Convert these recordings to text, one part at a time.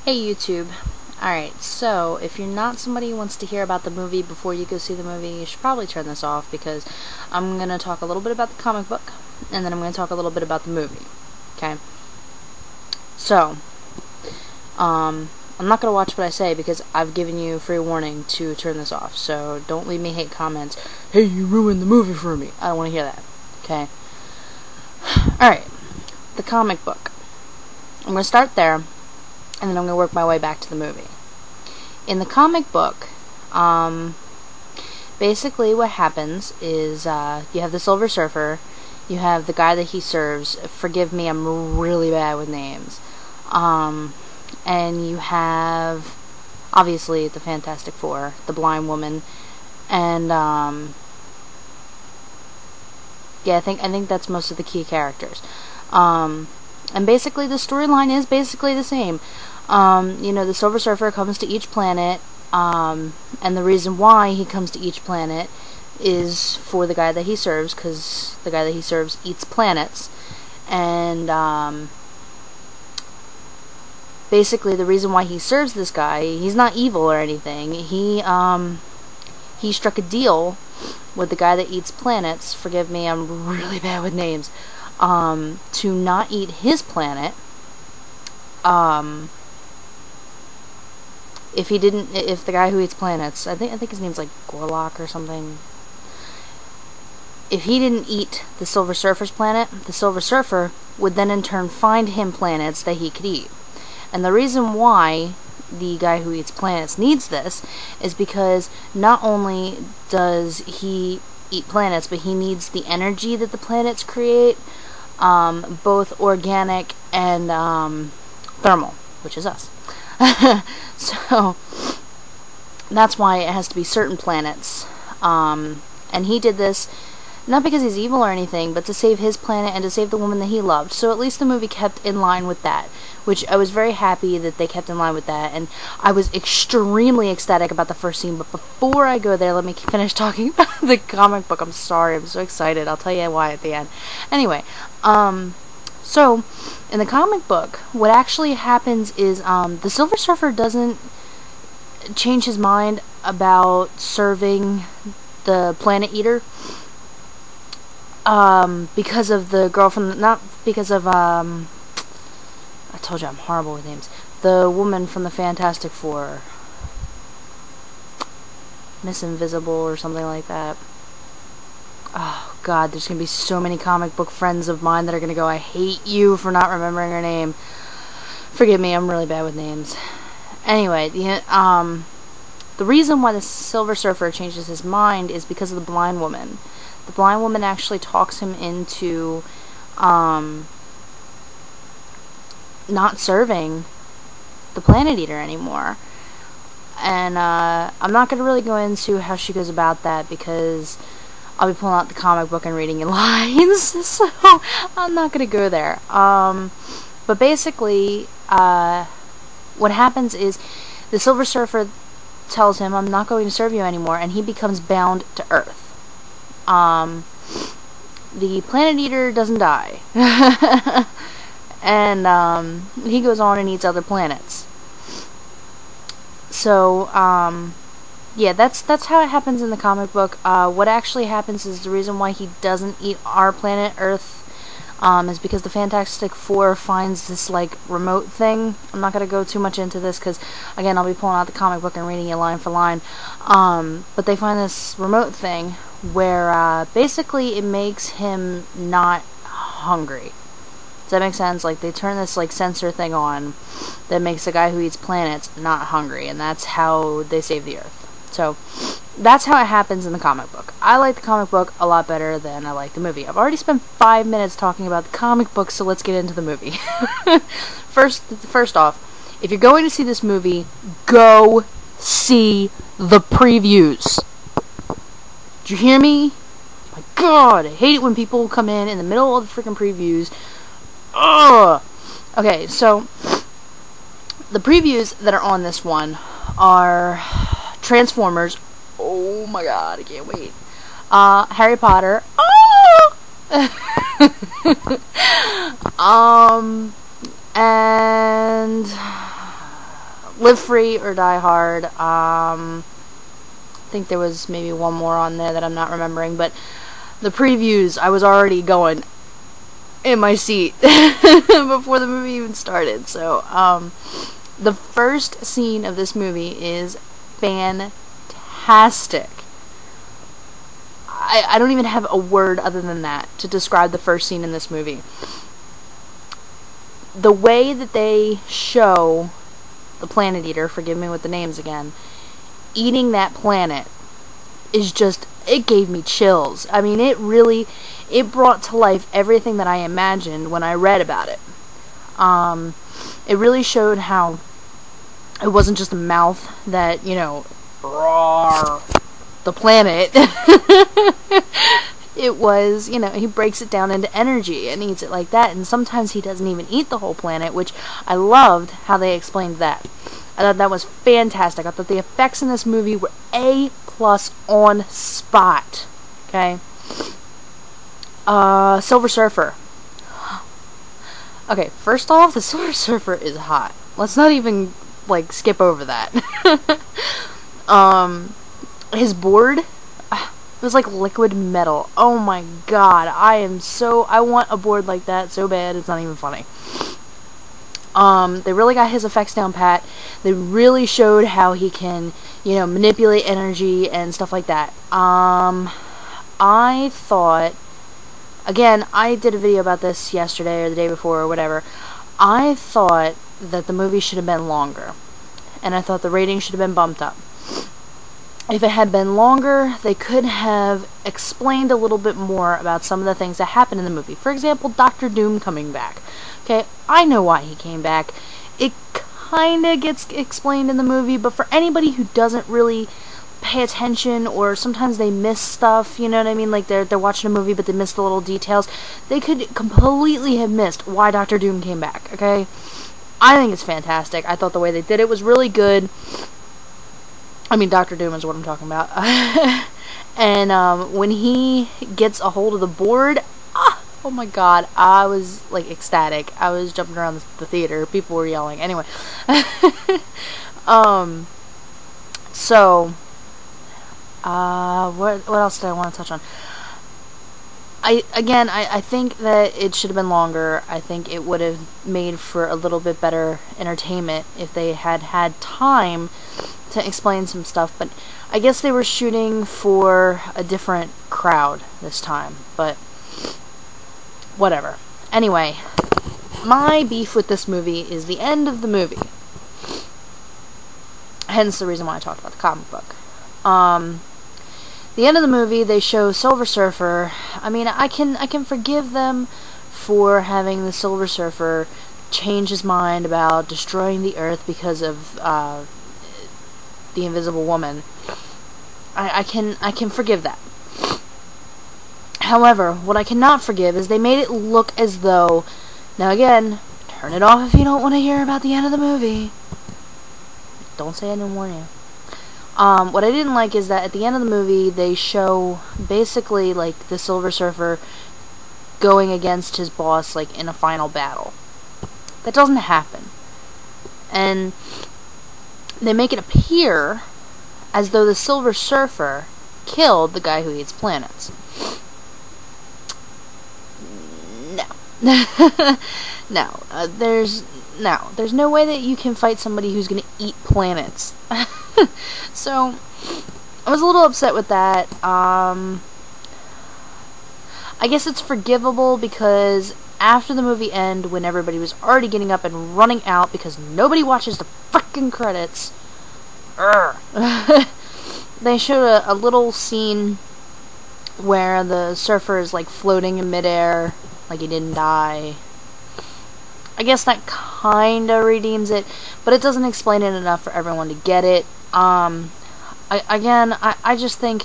Hey YouTube. Alright, so if you're not somebody who wants to hear about the movie before you go see the movie, you should probably turn this off because I'm going to talk a little bit about the comic book and then I'm going to talk a little bit about the movie. Okay? So, I'm not going to watch what I say because I've given you free warning to turn this off. So don't leave me hate comments. Hey, you ruined the movie for me. I don't want to hear that. Okay? Alright, the comic book. I'm going to start there, and then I'm going to work my way back to the movie. In the comic book, basically what happens is you have the Silver Surfer, you have the guy that he serves. Forgive me, I'm really bad with names. And you have, obviously, the Fantastic Four, the Blind Woman, and yeah, I think that's most of the key characters. And basically the storyline is basically the same. You know, the Silver Surfer comes to each planet, and the reason why he comes to each planet is for the guy that he serves, because the guy that he serves eats planets. And basically the reason why he serves this guy, he's not evil or anything. He struck a deal with the guy that eats planets. Forgive me, I'm really bad with names. To not eat his planet. If the guy who eats planets, I think his name's like Gorlock or something. If he didn't eat the Silver Surfer's planet, the Silver Surfer would then in turn find him planets that he could eat. And the reason why the guy who eats planets needs this is because not only does he eat planets, but he needs the energy that the planets create, both organic and thermal, which is us. So that's why it has to be certain planets. And he did this not because he's evil or anything, but to save his planet and to save the woman that he loved. So at least the movie kept in line with that, which I was very happy that they kept in line with that, and I was extremely ecstatic about the first scene. But before I go there, let me finish talking about the comic book. I'm sorry, I'm so excited. I'll tell you why at the end. Anyway, so in the comic book, what actually happens is the Silver Surfer doesn't change his mind about serving the Planet Eater. Because of the girl from not because of I told you I'm horrible with names. The woman from the Fantastic Four, Miss Invisible or something like that. Oh God, there's gonna be so many comic book friends of mine that are gonna go, I hate you for not remembering her name. Forgive me, I'm really bad with names. Anyway, the reason why the Silver Surfer changes his mind is because of the Blind Woman. The Blind Woman actually talks him into not serving the Planet Eater anymore. And I'm not going to really go into how she goes about that because I'll be pulling out the comic book and reading in lines, so I'm not going to go there. But basically, what happens is the Silver Surfer tells him, I'm not going to serve you anymore, and he becomes bound to Earth. The Planet Eater doesn't die. And he goes on and eats other planets. So yeah, that's how it happens in the comic book. What actually happens is the reason why he doesn't eat our planet Earth is because the Fantastic Four finds this like remote thing. I'm not going to go too much into this because again I'll be pulling out the comic book and reading it line for line. But they find this remote thing where basically it makes him not hungry. Does that make sense? Like they turn this like sensor thing on that makes the guy who eats planets not hungry, and that's how they save the Earth. So that's how it happens in the comic book. I like the comic book a lot better than I like the movie. I've already spent 5 minutes talking about the comic book, so let's get into the movie. First off, if you're going to see this movie, go see the previews. Did you hear me? My God, I hate it when people come in the middle of the freaking previews. Ugh! Okay, so the previews that are on this one are Transformers. Oh my God, I can't wait. Harry Potter. Oh! And Live Free or Die Hard. I think there was maybe one more on there that I'm not remembering, but the previews, I was already going in my seat before the movie even started. So, the first scene of this movie is fantastic. I don't even have a word other than that to describe the first scene in this movie. The way that they show the Planet Eater, forgive me with the names again, eating that planet is just, it gave me chills. I mean, it brought to life everything that I imagined when I read about it. It really showed how it wasn't just a mouth that, roar the planet. It was, he breaks it down into energy and eats it like that, and sometimes he doesn't even eat the whole planet, which I loved how they explained that. I thought that was fantastic. I thought the effects in this movie were A+ on spot. Okay? Silver Surfer. Okay, first off, the Silver Surfer is hot. Let's not even, skip over that. His board, it was like liquid metal. Oh my god, I want a board like that so bad, it's not even funny. They really got his effects down pat. They really showed how he can, manipulate energy and stuff like that. I thought, again, I did a video about this yesterday or the day before or whatever. I thought that the movie should have been longer, and I thought the rating should have been bumped up. If it had been longer, they could have explained a little bit more about some of the things that happened in the movie. For example, Dr. Doom coming back. Okay, I know why he came back. It kinda gets explained in the movie, but for anybody who doesn't really pay attention, or sometimes they miss stuff, you know what I mean? Like they're watching a movie but they miss the little details. They could completely have missed why Dr. Doom came back, okay? I think it's fantastic. I thought the way they did it was really good. I mean, Dr. Doom is what I'm talking about. And when he gets a hold of the board, oh my god, I was ecstatic. I was jumping around the theater. People were yelling. Anyway. So, what else did I want to touch on? I think that it should have been longer. I think it would have made for a little bit better entertainment if they had had time to explain some stuff, but I guess they were shooting for a different crowd this time, but whatever. Anyway, my beef with this movie is the end of the movie. Hence the reason why I talked about the comic book. The end of the movie, they show Silver Surfer. I mean, I can forgive them for having the Silver Surfer change his mind about destroying the Earth because of the Invisible Woman. I can forgive that. However, what I cannot forgive is they made it look as though, now again, turn it off if you don't want to hear about the end of the movie. Don't say I didn't warn you. What I didn't like is that at the end of the movie, they show basically the Silver Surfer going against his boss in a final battle. That doesn't happen. And they make it appear as though the Silver Surfer killed the guy who eats planets. No. There's no way that you can fight somebody who's gonna eat planets. So, I was a little upset with that. I guess it's forgivable because after the movie ended, when everybody was already getting up and running out because nobody watches the frickin' credits, they showed a little scene where the surfer is floating in midair, like he didn't die. I guess that kinda redeems it, but it doesn't explain it enough for everyone to get it. I just think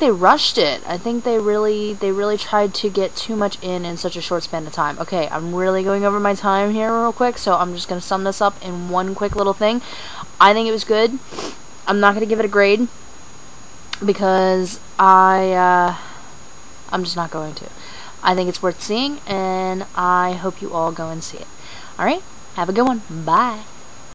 they rushed it. I think they really tried to get too much in such a short span of time. Okay, I'm really going over my time here real quick, so I'm just going to sum this up in one quick little thing. I think it was good. I'm not going to give it a grade because I'm just not going to. I think it's worth seeing, and I hope you all go and see it. Alright, have a good one. Bye.